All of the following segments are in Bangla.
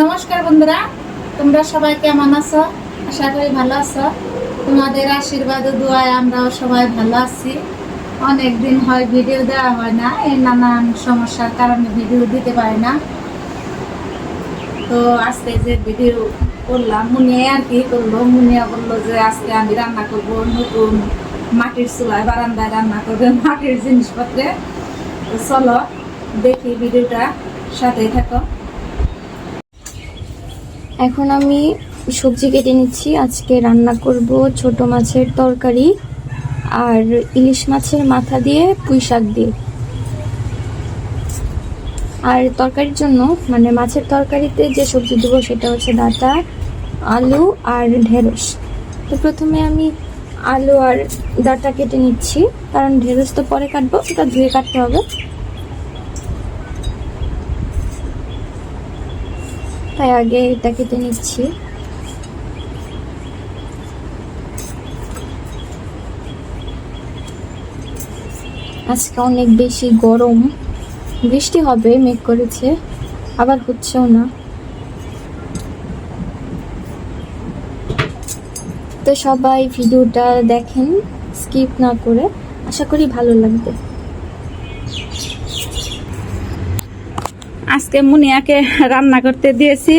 নমস্কার বন্ধুরা, তোমরা সবাই কেমন আছো? আশা করি ভালো আছো। তোমাদের আশীর্বাদ ও দোয়ায় আমরাও সবাই ভালো আছি। অনেক দিন হয় ভিডিও দেওয়া হয় না, এই নানান সমস্যার কারণে ভিডিও দিতে পারি না। তো আজকে যে ভিডিও করলাম, মুনিয়া আর কি করলো, মুনিয়া বললো যে আজকে আমি রান্না করব নতুন মাটির চুলায় বারান্দায় রান্না করবে মাটির জিনিসপত্রে। তো চলো দেখি ভিডিওটা, সাথেই থাকো। এখন আমি সবজি কেটে নিচ্ছি। আজকে রান্না করব ছোট মাছের তরকারি আর ইলিশ মাছের মাথা দিয়ে পুঁই শাক দিয়ে। আর তরকারির জন্য মানে মাছের তরকারিতে যে সবজি দেবো সেটা হচ্ছে ডাঁটা, আলু আর ঢেঁড়স। তো প্রথমে আমি আলু আর ডাঁটা কেটে নিচ্ছি, কারণ ঢেঁড়স তো পরে কাটবো, ওটা ধুয়ে কাটতে হবে। তাই আগে এটা কেটে নিচ্ছি। আজকে অনেক বেশি গরম, বৃষ্টি হবে মেঘ করেছে, আবার হচ্ছেও না। তো সবাই ভিডিওটা দেখেন স্কিপ না করে, আশা করি ভালো লাগবে। আজকে মুনিয়াকে রান্না করতে দিয়েছি।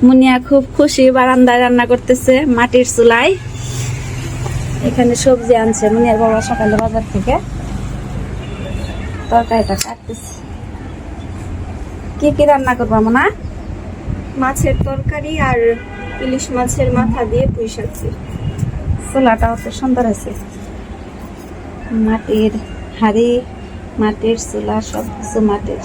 মুনিয়া খুব খুশি, বারান্দায় রান্না করতেছে মাটির চুলায়। এখানে সবজি আনছে মুনিয়ার বাবা সকালে বাজার থেকে, তরকারিটা কাটতেছে। কি কি রান্না করবো মোনা? মাছের তরকারি আর ইলিশ মাছের মাথা দিয়ে পুঁই শাক। চুলাটাও তো সুন্দর আছে, মাটির হাঁড়ি, মাটির চুলা, সব কিছু মাটির।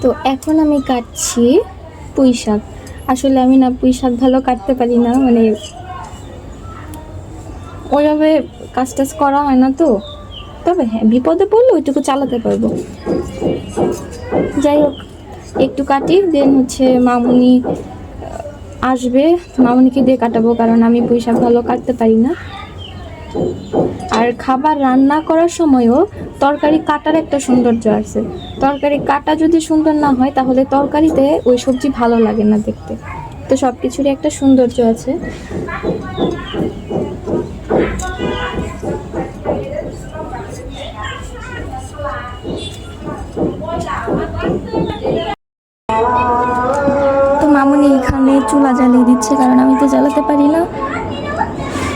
তো এখন আমি কাটছি পুঁই শাক। আসলে আমি না পুঁই শাক ভালো কাটতে পারি না, মানে ওইভাবে কাজ টাজ করা হয় না তো। তবে হ্যাঁ, বিপদে পড়লে ওইটুকু চালাতে পারবো। যাই হোক, একটু কাটি, দেন হচ্ছে মামুনি আসবে, মামুনিকে দিয়ে কাটাবো, কারণ আমি পুঁই শাক ভালো কাটতে পারি না। আর খাবার রান্না করার সময়ও তরকারি কাটার একটা সৌন্দর্য আছে। তরকারি কাটা যদি সুন্দর না হয় তাহলে তরকারিতে ওই সবজি ভালো লাগে না দেখতে। তো সব কিছুরই একটা সৌন্দর্য আছে। তো মামুনি এখানে চুলা জ্বালিয়ে দিচ্ছে, কারণ আমি তো জ্বালাতে পারি না,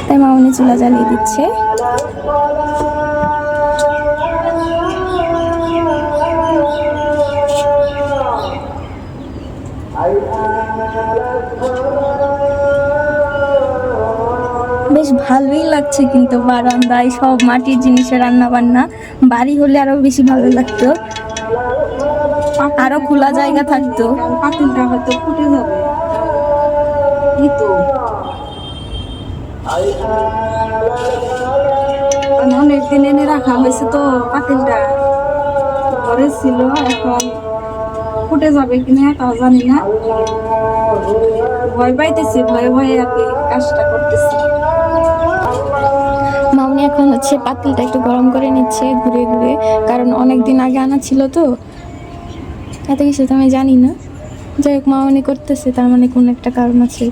তাই মামুনি চুলা জ্বালিয়ে দিচ্ছে। বেশ ভালোই লাগছে কিন্তু বারান্দায় সব মাটির জিনিসের রান্না বান্না। বাড়ি হলে আরো বেশি ভালো লাগতো, আরো খোলা জায়গা থাকতো। পাতিলটা হয়তো ফুটে যাবে, অনেকদিন এনে রাখা হয়েছে তো পাতিলটা ঘরে ছিল, এখন ফুটে যাবে কিনা তাও জানি না। ভয় পাইতেছি, ভয়ে ভয়ে আর কি কাজটা করতেছি। মামনি এখন হচ্ছে পাতিলটা একটু গরম করে নিচ্ছে ঘুরে ঘুরে, কারণ অনেকদিন আগে আনা ছিল তো, এত কিছু তো আমি জানি না। যাই হোক, মামনি করতেছে, তার মানে কোন একটা কারণ আছে।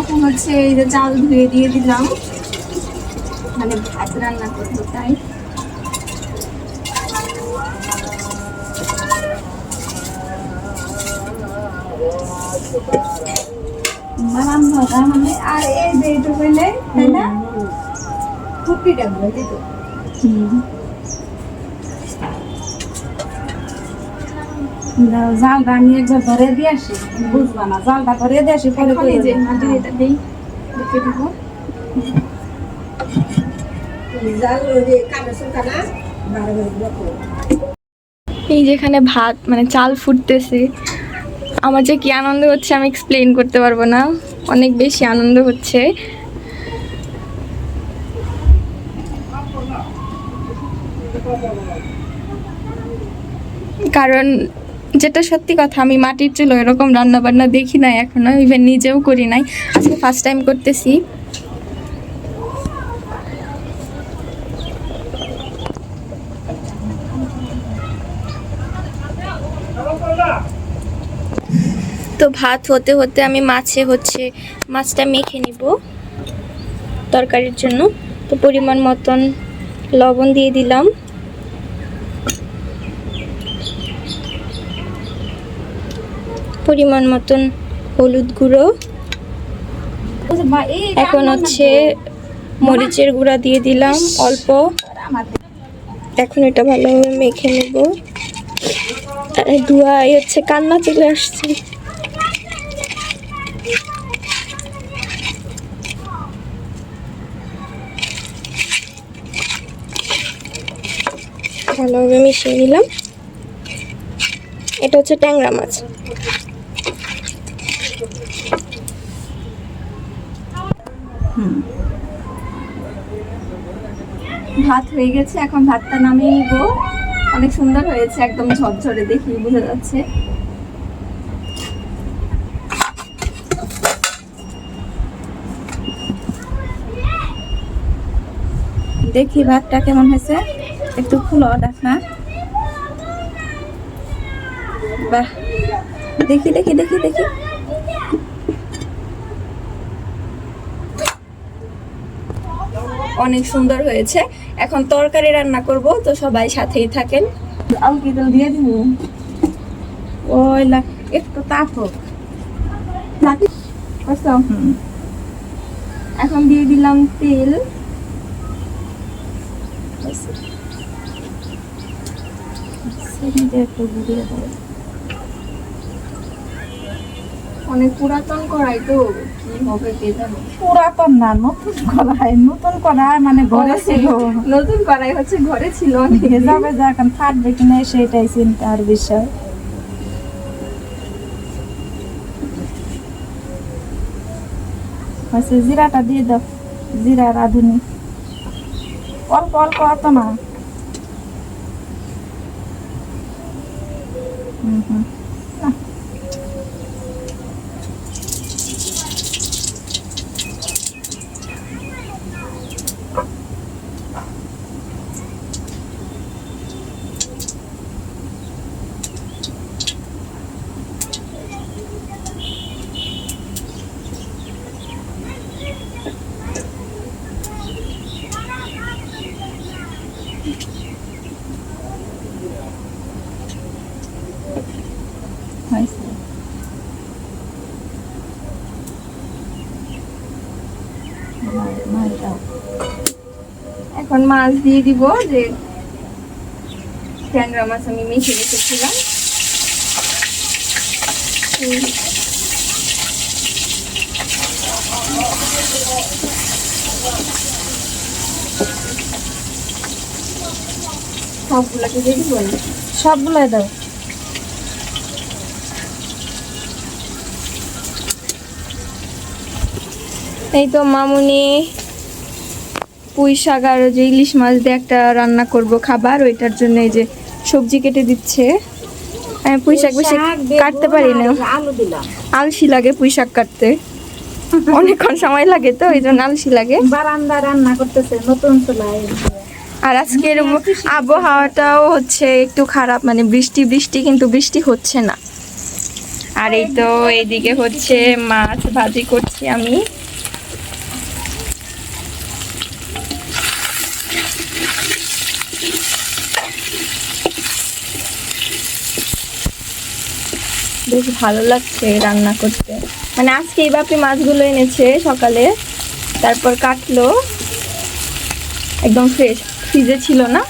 এখন হচ্ছে এই যে চাল ধুয়ে দিয়ে দিলাম, মানে ভাত রান্না করবো তাই। বারান্দাটা মানে আর এই যে এইটু হইলে, তাই না? ফুটিটা বলে তো জালটা আমি একবার ধরে দিয়ে আসি, বুঝবা না, জালটা ধরে দিয়ে আসি পরে করে যে মাটির এটা দিই, দেখে দিব। জাল কাটা শুকানা এই যেখানে ভাত মানে চাল ফুটতেছে, আমার যে কি আনন্দ হচ্ছে আমি এক্সপ্লেইন করতে পারবো না, অনেক বেশি আনন্দ হচ্ছে। কারণ যেটা সত্যি কথা, আমি মাটির চুলো এরকম রান্না বান্না দেখি নাই এখনো, ইভেন নিজেও করি নাই, আজকে ফার্স্ট টাইম করতেছি। তো ভাত হতে হতে আমি মাছটা মেখে নিব তরকারির জন্য। তো পরিমাণ মতন লবণ দিয়ে দিলাম, পরিমাণ মতন হলুদ গুঁড়ো, এখন হচ্ছে মরিচের গুঁড়া দিয়ে দিলাম অল্প। এখন এটা ভালোভাবে মেখে নেব। ধোঁয়ায় হচ্ছে কান্না চলে আসছে। ভালোভাবে মিশিয়ে নিলাম। এটা হচ্ছে ট্যাংরা মাছ। ভাত হয়ে গেছে, এখন ভাতটা নামিয়ে নিব। অনেক সুন্দর হয়েছে, একদম ঝরঝরে, দেখি বোঝা যাচ্ছে। দেখি ভাতটা কেমন হয়েছে, একটু খুলো দেখা। বাহ, দেখি দেখি দেখি দেখি। অনেক সুন্দর হয়েছে। এখন তরকারি রান্না করব, তো সবাই সাথেই থাকেন। আলকি তেল দিয়ে দিব। ওই একটু তাপ হোক। এখন দিয়ে দিলাম তেল। একটু ঘুরিয়ে দেবো। অনেক পুরাতন কড়াই, তো কি হবে কে জানে। পুরাতন না, নতুন কড়াই। নতুন কড়াই মানে ঘরে ছিল। নতুন কড়াই হচ্ছে ঘরে ছিল। ভেজা ভেজা এখন ফাটবে কিনা সেটাই চিন্তার বিষয়। আচ্ছা, জিরাটা দিয়ে দাও, জিরা রাঁধুনি। অল্প অল্প, অত না। হুম। এখন মাছ দিয়ে দিব, যে ট্যাংরা মাছ আমি মেখে রেখেছিলাম। সবগুলোকে দিয়ে দিব, সবগুলাই দাও। এই তো মামুনি পুঁই শাক আর যে ইলিশ মাছ দিয়ে একটা রান্না করব খাবার, ওইটার জন্য এই যে সবজি কেটে দিচ্ছে। আমি পুঁই শাক বেশি কাটতে পারি না, আলু দিলাম। আলসি লাগে পুঁই শাক কাটতে, অনেকক্ষণ সময় লাগে, তো এই জন্য আলসি লাগে। বারান্দা রান্না করতেছে নতুন চুলায়। আর আজকের আবহাওয়াটাও হচ্ছে একটু খারাপ, মানে বৃষ্টি বৃষ্টি, কিন্তু বৃষ্টি হচ্ছে না। আর এই তো এইদিকে হচ্ছে মাছ ভাজি করছি আমি। বেশ ভালো লাগছে রান্না করতে, মানে আজকে এই বাপি মাছগুলো এনেছে সকালে, তারপর কাটলো, একদম ফ্রেশ, ফ্রিজে ছিল না।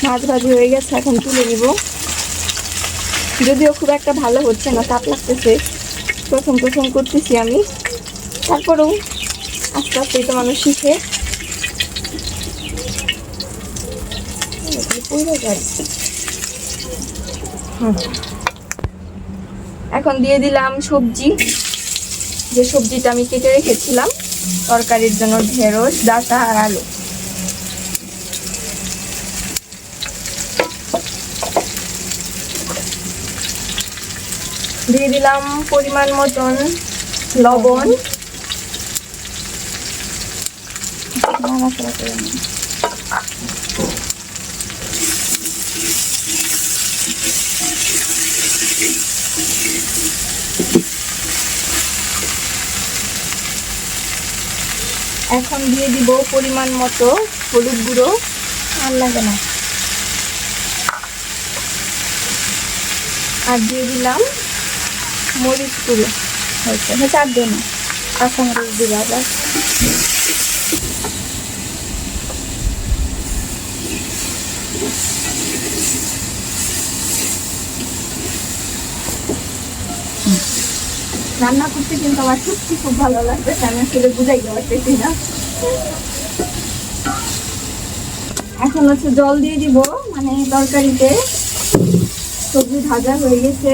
মাছ ভাজি হয়ে গেছে, এখন তুলে নিব। যদিও খুব একটা ভালো হচ্ছে না, তাপ লাগতেছে, প্রথম প্রথম করতেছি আমি, তারপরেও আস্তে আস্তেই তো মানুষ শিখে। এখন দিয়ে দিলাম সবজি, যে সবজিটা আমি কেটে রেখেছিলাম তরকারির জন্য, ঢেঁড়স, ডাঁটা আর আলু। দিয়ে দিলাম পরিমাণ মতন লবণ। এখন দিয়ে দিব পরিমাণ মতো হলুদ গুঁড়ো। আর লাগে না। আর দিয়ে দিলাম মরিচ গুঁড়ো। হয়েছে আর দেবো না, কাঁচামরিচ দিব আবার। রান্না করতে কিন্তু আমার সত্যি খুব ভালো লাগবে, আমি আসলে বুঝাইতে পারতেছি না। এখন হচ্ছে জল দিয়ে দিব, মানে তরকারিতে সবজি ভাজা হয়ে গেছে,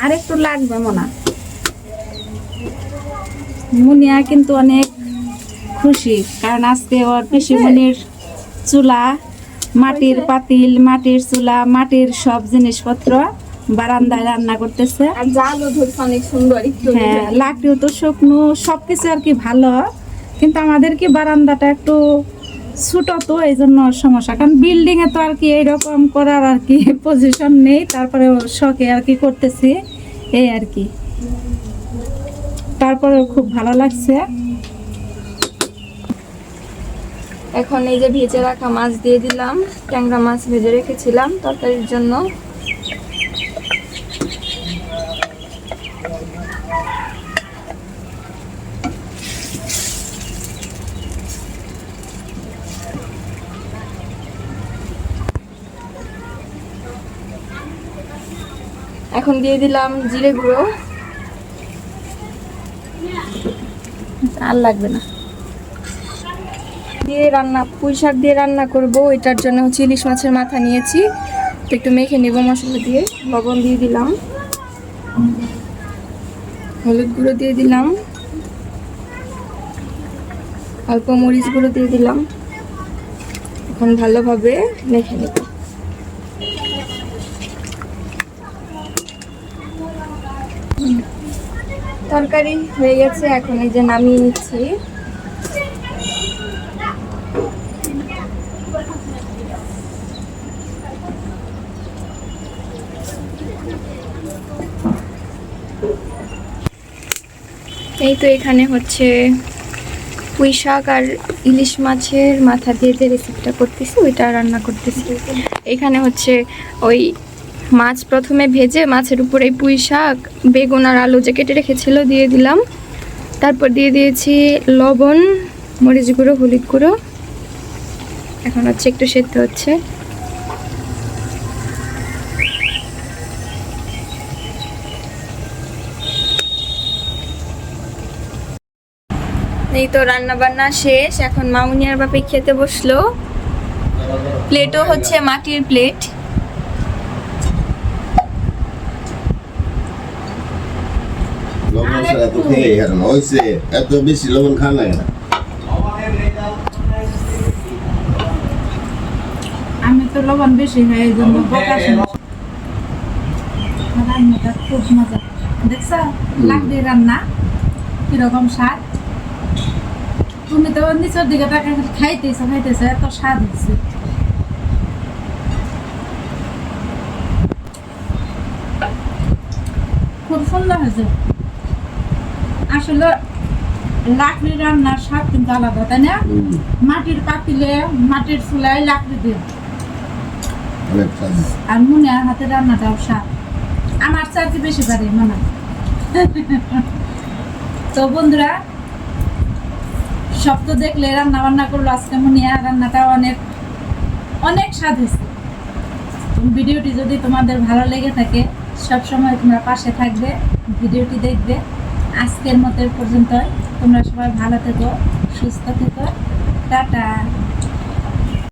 আর একটু লাগবে মনে। মুনিয়া কিন্তু অনেক খুশি, কারণ আজকে ওর পিসিমণির চুলা, মাটির পাতিল, মাটির চুলা, মাটির সব জিনিসপত্র বারান্দায় রান্না করতেছে। আর জালও ধরছে অনেক সুন্দর একটু। হ্যাঁ, লাকড়িও তো শুকনো, সবকিছু আর কি ভালো, কিন্তু আমাদের কি বারান্দাটা একটু ছোট, তো এই জন্য সমস্যা। কারণ বিল্ডিং এ তো আর কি এইরকম করার আর কি পজিশন নেই, তারপরে শখে আর কি করতেছি, এই আর কি। তারপরে খুব ভালো লাগছে। এখন এই যে ভেজে রাখা মাছ দিয়ে দিলাম, ট্যাংরা মাছ ভেজে রেখেছিলাম তরকারির জন্য। এখন দিয়ে দিলাম জিরে গুঁড়ো। আর লাগবে না। দিয়ে রান্না, পুঁই শাক দিয়ে রান্না করব, এটার জন্য হচ্ছে ইলিশ মাছের মাথা নিয়েছি, তো একটু মেখে নেব মশলা দিয়ে। লবণ দিয়ে দিলাম, হলুদ গুঁড়ো দিয়ে দিলাম, অল্প মরিচ গুঁড়ো দিয়ে দিলাম। এখন ভালোভাবে মেখে নেব। তরকারি হয়ে গেছে, এখন এই যে নামিয়ে নিচ্ছি। এই তো এখানে হচ্ছে পুঁই শাক আর ইলিশ মাছের মাথা দিয়ে যে রেসিপিটা করতেছি ওইটা রান্না করতেছি। এখানে হচ্ছে ওই মাছ প্রথমে ভেজে মাছের উপরে পুঁই শাক, বেগুন আর আলু যে কেটে রেখেছিল দিয়ে দিলাম। তারপর দিয়ে দিয়েছি লবণ, মরিচ গুঁড়ো, হলুদ গুঁড়ো। এখন হচ্ছে একটু সেদ্ধ হচ্ছে। এই তো রান্না বান্না শেষ, এখন মামুনি আর বাপি খেতে বসলো। প্লেটও হচ্ছে মাটির প্লেট। লবণ ছাড়া তো খেয়ে হারানো হয়েছে, এত বেশি লবণ খাওয়া লাগে না। আমি তো লবণ বেশি হয়, এই জন্য বকা শুনি। রান্নাটা খুব মজা, দেখছো লাকড়ি রান্না কিরকম স্বাদ। তুমি তো নিচের দিকে তাকে খাইতেছো এত স্বাদ হচ্ছে। খুব সুন্দর হয়েছে। আসলে লাকড়ি রান্নার স্বাদ কিন্তু আলাদা, তাই না? মাটির পাতিলে, মাটির চুলায় লাকড়ি দিয়ে, অনেক স্বাদ। আর মনে হাতে রান্নাটাও স্বাদ। আমার চাইতে বেশি পারি মনে। তো বন্ধুরা, সব তো দেখলে রান্না বান্না করলো আজকে মুনিয়া, রান্নাটা অনেক অনেক স্বাদ হয়েছে। ভিডিওটি যদি তোমাদের ভালো লেগে থাকে সব সময় তোমরা পাশে থাকবে, ভিডিওটি দেখবে। আজকের মতো পর্যন্ত, তোমরা সবাই ভালো থেকো, সুস্থ থেকো, টাটা।